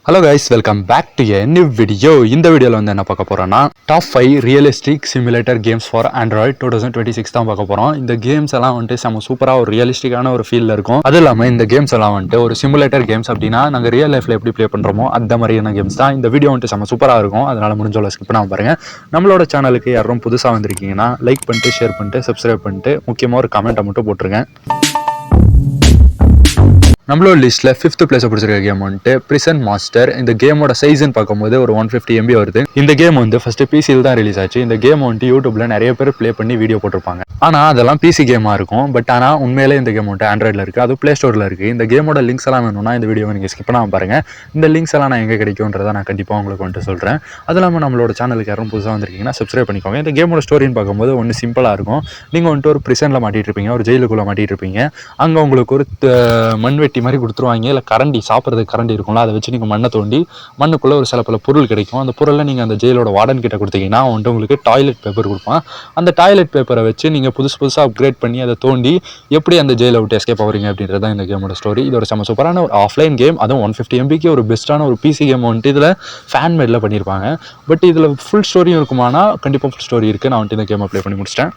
Hello guys, welcome back to a new video. இந்த வீடியோவில் வந்து என்ன பார்க்க போகிறோன்னா top 5 realistic simulator games for Android 2026 தான் பார்க்க போகிறோம். இந்த கேம்ஸ் எல்லாம் வந்துட்டு செம்ம சூப்பராக ஒரு ரியலிஸ்டிக்கான ஒரு ஃபீலில் இருக்கும். அது இல்லாமல் இந்த கேம்ஸ் எல்லாம் வந்துட்டு ஒரு சிமுலேட்டர் கேம்ஸ் அப்படின்னா நாங்கள் ரியல் லைஃப்பில் எப்படி ப்ளே பண்ணுறோமோ அந்த மாதிரியான கேம்ஸ் தான். இந்த வீடியோ வந்துட்டு செம்ம சூப்பராக இருக்கும். அதனால் முடிஞ்சோல ஸ்கிப் பண்ணாமல் பாருங்கள். நம்மளோட சேனலுக்கு யாரும் புதுசாக வந்திருக்கீங்கன்னா லைக் பண்ணிட்டு, ஷேர் பண்ணிட்டு, சப்ஸ்கிரைப் பண்ணிட்டு, முக்கியமாக ஒரு கமெண்ட்டை மட்டும் போட்டுருங்க. நம்மளோட லிஸ்ட்டில் 5th பிளேஸை பிடிச்சிருக்க கேம் வந்துட்டு பிரிசன் மாஸ்டர். இந்த கேமோட சைஸ்ன்னு பார்க்கும்போது ஒரு 150 MB வருது. இந்த கேம் வந்து ஃபஸ்ட்டு பிசியில் தான் ரிலீஸ் ஆச்சு. இந்த கேம் வந்துட்டு யூடியூப்ல நிறைய பேர் ப்ளே பண்ணி வீடியோ போட்டிருப்பாங்க. ஆனால் அதெல்லாம் பிசி கேமாக இருக்கும். பட் ஆனால் உண்மையிலே இந்த கேம் வந்துட்டு ஆண்ட்ராய்டில் இருக்குது, அது ப்ளே ஸ்டோரில் இருக்குது. இந்த கேமோட லிங்க்ஸ் எல்லாம் வேணும்னா இந்த வீடியோவை நீங்கள் ஸ்கிப் பண்ணாமல் பாருங்கள். இந்த லிங்க்ஸ் எல்லாம் நான் எங்கே கிடைக்கும்ன்றதை நான் கண்டிப்பாக உங்களுக்கு வந்துட்டு சொல்கிறேன். அது இல்லாமல் நம்மளோட சேனலுக்கு யாரும் புதுசாக வந்திருக்கீங்கன்னா சப்ஸ்கிரைப் பண்ணிக்கோங்க. இந்த கேமோட ஸ்டோரின்னு பார்க்கும்போது ஒன்று சிம்பிளாக இருக்கும். நீங்கள் வந்துட்டு ஒரு பிரிசனில் மாட்டிகிட்டு இருப்பீங்க, ஒரு ஜெயிலுக்குள்ளே மாட்டிகிட்டு இருப்பீங்க. அங்கே உங்களுக்கு ஒரு மண்வெட்டி மாதிரி கொடுத்துருவாங்க, இல்லை கரண்டி, சாப்பிட்றதுக்கு கரண்டி இருக்கும்ல, அதை வச்சு நீங்கள் மண்ணை தோண்டி மண்ணுக்குள்ளே ஒரு சில பல பொருள் கிடைக்கும். அந்த பொருளை நீங்கள் அந்த ஜெயிலோட வார்டன் கிட்ட கொடுத்தீங்கன்னா வந்துட்டு உங்களுக்கு டாய்லெட் பேப்பர் கொடுப்பான். அந்த டாய்லெட் பேப்பரை வச்சு நீங்கள் புதுசாக அப்கிரேட் பண்ணி அதை தோண்டி எப்படி அந்த ஜெயிலை விட்டு எஸ்கேப் ஆகிறீங்க அப்படின்றது தான் இந்த கேமோட ஸ்டோரி. இது ஒரு செம்ம சூப்பரான ஒரு ஆஃப்லைன் கேம், அதுவும் 150 MBக்கு ஒரு பெஸ்ட்டான ஒரு பிசி கேம் வந்துட்டு இதில் ஃபேன் மேடில் பண்ணியிருப்பாங்க. பட் இதில் ஃபுல் ஸ்டோரியும் இருக்குமானா கண்டிப்பாக ஃபுல் ஸ்டோரி இருக்குது. நான் வந்துட்டு இந்த கேமை ப்ளே பண்ணி முடிச்சிட்டேன்.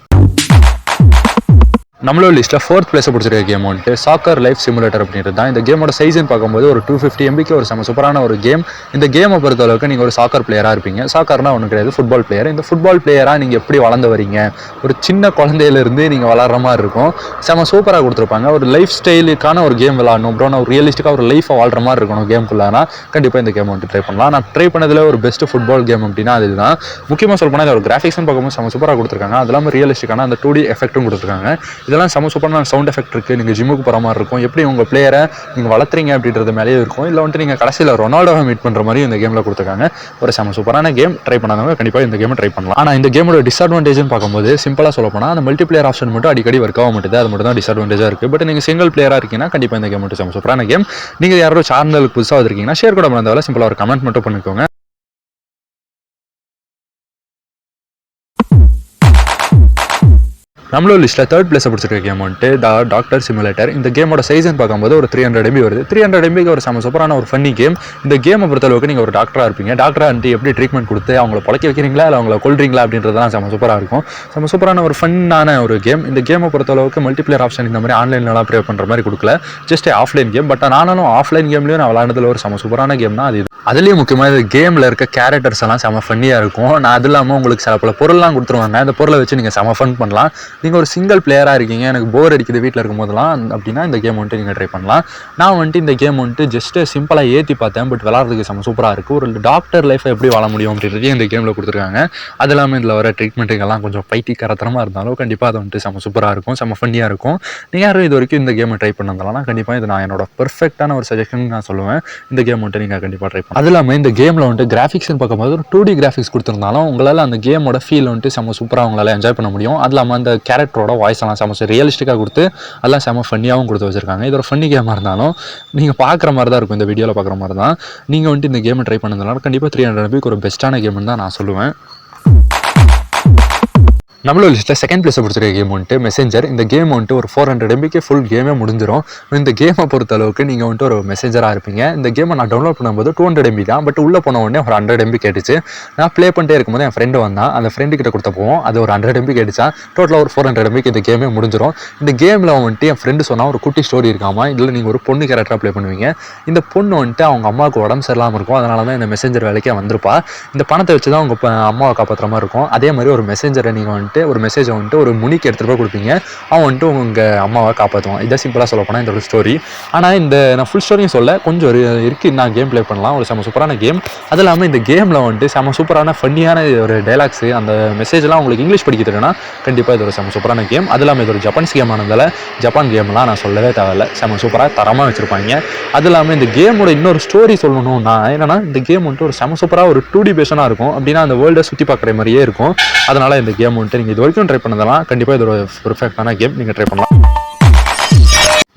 நம்மளோட லிஸ்ட்டில் 4th பிளேஸை பிடிச்சிருக்க கேம் வந்துட்டு சாக்கர் லைஃப் சிமுலேட்டர் அப்படின்றது தான். இந்த கேமோட சைஸ்ன்னு பார்க்கும்போது ஒரு 250 MBக்கு ஒரு செம்ம சூப்பரான ஒரு கேம். இந்த கேமை பொறுத்த அளவுக்கு நீங்கள் ஒரு சாக்கர் பிளேயராக இருப்பீங்க. சாக்கர்னா ஒன்றும் கிடையாது, ஃபுட்பால் பிளேயர். இந்த ஃபுட்பால் பிளேயராக நீங்கள் எப்படி வளர்ந்து வரீங்க, ஒரு சின்ன குழந்தையிலேருந்து நீங்கள் வளர்கிற மாதிரி இருக்கும். செம்ம சூப்பராக கொடுத்துருப்பாங்க. ஒரு லைஃப் ஸ்டைலுக்கான ஒரு கேம் விளாடணும் ப்ரோ, நான் ஒரு ரியலிஸ்டிக்காக ஒரு லைஃப்பை வாழ்கிற மாதிரி இருக்கணும் கேமுக்குள்ளனா கண்டிப்பாக இந்த கேம் வந்துட்டு ட்ரை பண்ணலாம். நான் ட்ரை பண்ணதில் ஒரு பெஸ்ட் ஃபுட்பால் கேம் அப்படின்னா அதுதான். முக்கியமாக சொல்ல போனால் ஒரு கிராஃபிக்ஸ்னு பார்க்கும்போது செம்ம சூப்பராக கொடுத்துருக்காங்க. அது இல்லாமல் ரியலிஸ்டிக்கான அந்த 2D எஃபெக்ட்டும் கொடுத்துருக்காங்க. இதெல்லாம் செம்ம சூப்பரான சவுண்ட் எஃபெக்ட் இருக்குது. நீங்கள் ஜிம்முக்கு போகிற மாதிரி இருக்கும். எப்படி உங்கள் பிளேயரை நீங்கள் வளர்த்துறீங்க அப்படின்றது மேலேயே இருக்கும். இல்லை வந்துட்டு நீங்கள் கடைசியில் ரொனால்டோவை மீட் பண்ணுற மாதிரி இந்த கேமில் கொடுத்துருக்காங்க. ஒரு செம்ம சூப்பரான கேம். ட்ரை பண்ணாதவங்க கண்டிப்பாக இந்த கேமை ட்ரை பண்ணலாம். ஆனால் இந்த கேமோட டிஸ்அட்வான்டேஜ்னு பார்க்கும்போது சிம்பிளாக சொல்ல போனால் அந்த மல்டிபிளேயர் ஆப்ஷன் மட்டும் அடிக்கடி ஒர்க் ஆக மாட்டுது. அது மட்டும் தான் டிஸ்அட்வான்டேஜாக இருக்குது. பட் நீங்கள் சிங்கிள் பிளேயராக இருக்கீங்கன்னா கண்டிப்பாக இந்த கேம் மட்டும் செம்ம சூப்பரான கேம். நீங்கள் யாரோ சேனலுக்கு புதுசாக வந்திருக்கீங்கன்னா ஷேர் கூட பண்ணதால சிம்பிளாக ஒரு கமெண்ட் மட்டும் பண்ணிக்கோங்க. நம்மளோட லிஸ்ட்டில் 3rd பிளேஸை பிடிச்சிருக்க கேம் வந்துட்டு டாக்டர் சிமுலேட்டர். இந்த கேமோட சைஸ்ன்னு பார்க்கும்போது ஒரு 300 MB வருது. 300 MBக்கு ஒரு செம்ம சூப்பரான ஒரு ஃபன்னி கேம். இந்த கேமை பொறுத்தளவுக்கு நீங்கள் ஒரு டாக்டராக இருப்பீங்க. டாக்டராக வந்துட்டு எப்படி ட்ரீட்மெண்ட் கொடுத்து அவங்கள பழக்க வைக்கிறீங்களா இல்லை அவங்கள கொள்றீங்களா அப்படின்றதுலாம் செம்ம சூப்பராக இருக்கும். செம்ம சூப்பரான ஒரு ஃபன்னான ஒரு கேம். இந்த கேமை பொறுத்தளவுக்கு மல்டிபிளேயர் ஆப்ஷன் இந்த மாதிரி ஆன்லைன்லாம் ப்ளே பண்ணுற மாதிரி கொடுக்கல, ஜஸ்ட் ஆஃப்லைன் கேம். பட் ஆனாலும் ஆஃப்லைன் கேம்லேயும் நான் விளாண்டதில் ஒரு செம்ம சூப்பரான கேம் தான் அது. அதுலேயும் முக்கியமாக இந்த கேமில் இருக்க கேரக்டர்ஸ் எல்லாம் செம்ம ஃபன்னியாக இருக்கும். நான் அது இல்லாமல் உங்களுக்கு சில பல பொருள்லாம் கொடுத்துருவாங்க. அந்த பொருளை வச்சு நீங்கள் செம்ம ஃபன் பண்ணலாம். நீங்கள் ஒரு சிங்கிள் பிளேயராக இருக்கீங்க, எனக்கு போர் அடிக்குது வீட்டில் இருக்கும் போதெல்லாம் அப்படின்னா இந்த கேம் வந்துட்டு நீங்கள் ட்ரை பண்ணலாம். நான் வந்துட்டு இந்த கேம் வந்துட்டு ஜஸ்ட்டு சிம்பிளாக ஏற்றி பார்த்தேன். பட் விளாட்றதுக்கு செம்ம சூப்பராக இருக்குது. ஒரு டாக்டர் லைஃப்பை எப்படி வாழ முடியும் அப்படின்றதையும் இந்த கேமில் கொடுத்துருக்காங்க. அது இல்லாமல் இதில் வர ட்ரீட்மெண்ட்டுக்கெல்லாம் கொஞ்சம் பைத்தியக்காரத்தனமாக இருந்தாலும் கண்டிப்பாக அது வந்துட்டு செம்ம சூப்பராக இருக்கும், செம்ம ஃபன்னியாக இருக்கும். நீங்கள் யாரும் இது வரைக்கும் இந்த கேமை ட்ரை பண்ணதாலாம் கண்டிப்பாக இது நான் என்னோட பெர்ஃபெக்டான ஒரு சஜஷன் நான் சொல்லுவேன். இந்த கேம் வந்துட்டு நீங்கள் கண்டிப்பாக ட்ரை பண்ணலாம். அது இல்லாமல் இந்த கேமில் வந்துட்டு கிராஃபிக்ஸ்னு பார்க்கும்போது ஒரு 2D கிராஃபிக்ஸ் கொடுத்துருந்தாலும் உங்களால் அந்த கேமோட ஃபீல் வந்துட்டு செம்ம சூப்பராக உங்களால் என்ஜாய் பண்ண முடியும். அது இல்லாமல் அந்த கேரக்டரோட வாய்ஸ் எல்லாம் செம்ம ரியலிஸ்டிக்காக கொடுத்து அதெல்லாம் செம்ம ஃபன்னியாகவும் கொடுத்து வச்சிருக்காங்க. இது ஒரு ஃபன்னி கேமாக இருந்தாலும் நீங்கள் பார்க்குற மாதிரி தான் இருக்கும். இந்த வீடியோவில் பார்க்குற மாதிரி தான். நீங்கள் வந்துட்டு இந்த கேமை ட்ரை பண்ணதுனால கண்டிப்பாக 300 MBக்கு ஒரு பெஸ்ட்டான கேம்னு தான் நான் சொல்லுவேன். நம்மளோட லிஸ்ட்டில் 2nd பிளேஸை பிடிச்சிருக்க கேம் வந்துட்டு மெசேஞ்சர். இந்த கேம் வந்துட்டு ஒரு 400 MBக்கு ஃபுல் கேமே முடிஞ்சிடும். இந்த கேமை பொறுத்த அளவுக்கு நீங்கள் வந்துட்டு ஒரு மெசேஞ்சராக இருப்பீங்க. இந்த கேமை நான் டவுன்லோட் பண்ணும்போது 200 MB தான். பட் உள்ளே போன உடனே ஒரு 100 MB கேட்டுச்சு. நான் ப்ளே பண்ணிட்டே இருக்கும்போது என் ஃப்ரெண்டு வந்தான். அந்த ஃப்ரெண்டு கிட்ட கொடுத்த போவோம் அது ஒரு 100 MB கேட்டுச்சா. டோட்டலாக ஒரு 400 MBக்கு இந்த கேமே முடிஞ்சிடும். இந்த கேமில் வந்துட்டு என் ஃப்ரெண்டு சொன்னால் ஒரு குட்டி ஸ்டோரி இருக்காமா. இதில் நீங்கள் ஒரு பொண்ணு கேரக்டராக ப்ளே பண்ணுவீங்க. இந்த பொண்ணு வந்துட்டு அவங்க அம்மாவுக்கு உடம்பு சரியில்லாமல் இருக்கும். அதனால தான் இந்த மெசேஞ்சர் வேலைக்கே வந்திருப்பா. இந்த பணத்தை வச்சு தான் அவங்க அம்மாவை காப்பாற்றுற மாதிரி இருக்கும். அதே மாதிரி ஒரு மெசேஞ்சரை நீங்கள் வந்துட்டு ஒரு மெசேஜை வந்துட்டு ஒரு முனிக்கு எடுத்துகிட்டு போய் கொடுப்பீங்க. அவன் வந்துட்டு உங்கள் அம்மாவை காப்பாற்றுவான். இதை சிம்பிளாக சொல்ல போனால் இந்த ஒரு ஸ்டோரி. ஆனால் இந்த நான் ஃபுல் ஸ்டோரியும் சொல்ல கொஞ்சம் இருக்குது. நான் கேம் ப்ளே பண்ணலாம். ஒரு செம்ம சூப்பரான கேம். அது இல்லாமல் இந்த கேமில் வந்துட்டு செம்ம சூப்பரான ஃபன்னியான ஒரு டைலாக்ஸு, அந்த மெசேஜ்லாம் உங்களுக்கு இங்கிலீஷ் படிக்க தெரியும்னா கண்டிப்பாக இது ஒரு செம்ம சூப்பரான கேம். அது இல்லாமல் இது ஒரு ஜப்பானிஸ் கேம் ஆனதால் ஜப்பான் கேம்லாம் நான் சொல்லவே தேவையில்லை, செம்ம சூப்பராக தரமாக வச்சுருப்பாங்க. அது இல்லாமல் இந்த கேமோட இன்னொரு ஸ்டோரி சொல்லணும்னா என்னென்னா இந்த கேம் வந்துட்டு ஒரு செம்ம சூப்பராக ஒரு 2D பேஷனாக இருக்கும். அப்படின்னா அந்த வேர்ல்டை சுற்றி பார்க்குற மாதிரியே இருக்கும். அதனால் இந்த கேம் வந்துட்டு நீங்கள் இது வரைக்கும் ட்ரை பண்ணதெல்லாம் கண்டிப்பாக இது ஒரு பெர்ஃபெக்டான கேம், நீங்கள் ட்ரை பண்ணலாம்.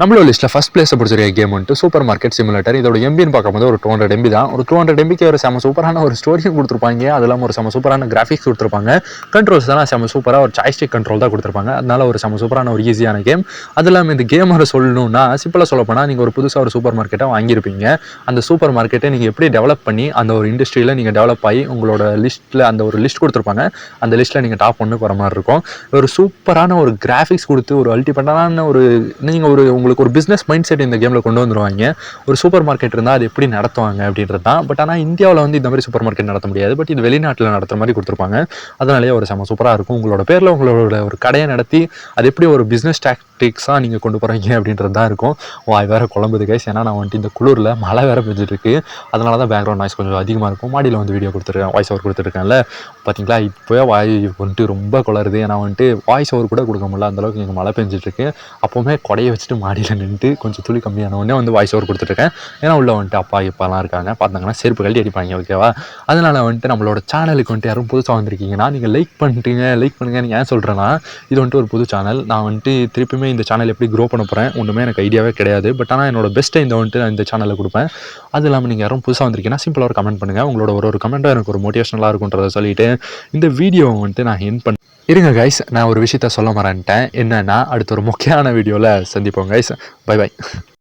நம்மளோட லிஸ்ட்டில் ஃபஸ்ட் பிளேஸை பிடிச்சிருக்க கேம் வந்துட்டு சூப்பர் மார்க்கெட் சிமுலேட்டர். இதோட எம்பின்னு பார்க்கும்போது ஒரு 200 MB தான். ஒரு 200 MBக்கு ஒரு செம சூப்பரான ஒரு ஸ்டோரியும் கொடுத்துருப்பாங்க. அது இல்லாமல் ஒரு செம சூப்பரான கிராஃபிக்ஸ் கொடுத்துருப்பாங்க. கண்ட்ரோல்ஸ் தான் செம சூப்பராக ஒரு சாய்ஸ்டிக் கண்ட்ரோல் தான் கொடுத்துருப்பாங்க. அதனால ஒரு செம சூப்பரான ஒரு ஈஸியான கேம். அது இல்லாமல் இந்த கேமோட சொல்லணும்னா சிம்பிளாக சொல்ல போனால் நீங்கள் ஒரு புதுசாக ஒரு சூப்பர் மார்க்கெட்டை வாங்கியிருப்பீங்க. அந்த சூப்பர் மார்க்கெட்டை நீங்கள் எப்படி டெவலப் பண்ணி அந்த ஒரு இண்டஸ்ட்ரியில் நீங்கள் டெவலப் ஆகி உங்களோட லிஸ்ட்டில் அந்த ஒரு லிஸ்ட் கொடுத்துருப்பாங்க. அந்த லிஸ்ட்டில் நீங்கள் டாப் 1 வர மாதிரி இருக்கும். ஒரு சூப்பரான ஒரு கிராஃபிக்ஸ் கொடுத்து ஒரு அல்டிமேட்டான ஒரு நீங்கள் உங்களுக்கு ஒரு பிஸ்னஸ் மைண்ட் செட் இந்த கேமில் கொண்டு வந்துருவாங்க. ஒரு சூப்பர் மார்க்கெட் இருந்தால் அது எப்படி நடத்துவாங்க அப்படின்றது தான். பட் ஆனால் இந்தியாவில் வந்து இந்த மாதிரி சூப்பர் மார்க்கெட் நடத்த முடியாது. பட் இது வெளிநாட்டில் நடத்துகிற மாதிரி கொடுத்துருப்பாங்க. அதனாலேயே ஒரு செம சூப்பராக இருக்கும். உங்களோட பேரில் உங்களோட ஒரு கடையை நடத்தி அது எப்படி ஒரு பிஸ்னஸ் டாக்டிக்ஸாக நீங்கள் கொண்டு போகிறீங்க அப்படின்றது தான் இருக்கும். வாய் வேறு குழம்புது கைஸ். ஏன்னா நான் வந்துட்டு இந்த குளிரில் மழை வேறு பெஞ்சிட்டு இருக்கு. அதனால தான் பேக்ரவுண்ட் நாய்ஸ் கொஞ்சம் அதிகமாக இருக்கும். மாடியில் வந்து வீடியோ கொடுத்துருக்கேன், வாய்ஸ் ஓவர் கொடுத்துருக்கேன்ல. பார்த்தீங்களா, இப்போயே வாய் வந்துட்டு ரொம்ப குளருது. ஏன்னா வந்துட்டு வாய்ஸ் ஓவர் கூட கொடுக்க முடியல, அந்தளவுக்கு இங்கே மழை பெஞ்சிட்ருக்கு. அப்போவுமே கொடையை வச்சுட்டு மாடியில் நின்றுட்டு கொஞ்சம் துளி கம்மியான உடனே வந்து வாய்ஸ் ஓவர் கொடுத்துட்ருக்கேன். ஏன்னா உள்ள வந்துட்டு அப்பா இப்போலாம் இருக்காங்க, பார்த்தாங்கன்னா செருப்பு கழட்டி அடிப்பாங்க. ஓகேவா? அதனால் வந்துட்டு நம்மளோட சேனலுக்கு வந்துட்டு யாரும் புதுசாக வந்திருக்கீங்கன்னா நீங்கள் லைக் பண்ணுங்கன்னு ஏன் சொல்கிறேன்னா, இது வந்துட்டு ஒரு புது சேனல். நான் வந்துட்டு திருப்பியுமே இந்த சேனல் எப்படி க்ரோ பண்ண போகிறேன் ஒன்றுமே எனக்கு ஐடியாவே கிடையாது. பட் ஆனால் என்னோட பெஸ்ட்டை வந்துட்டு நான் இந்த சேனலில் கொடுப்பேன். அது இல்லாமல் நீங்கள் யாரும் புதுசாக வந்திருக்கீங்கன்னா சிம்பிளாக ஒரு கமெண்ட் பண்ணுங்கள். உங்களோட ஒரு கமெண்ட்டாக எனக்கு ஒரு மோட்டிவேஷனலாக இருக்குன்றதை சொல்லிவிட்டு இந்த வீடியோவை வந்துட்டு நான் எண்ட் பண்ண இருங்க கைஸ். நான் ஒரு விஷயத்த சொல்ல மறந்துட்டேன். என்னன்னா அடுத்த ஒரு முக்கியமான வீடியோவில் சந்திப்போம் கைஸ். பை.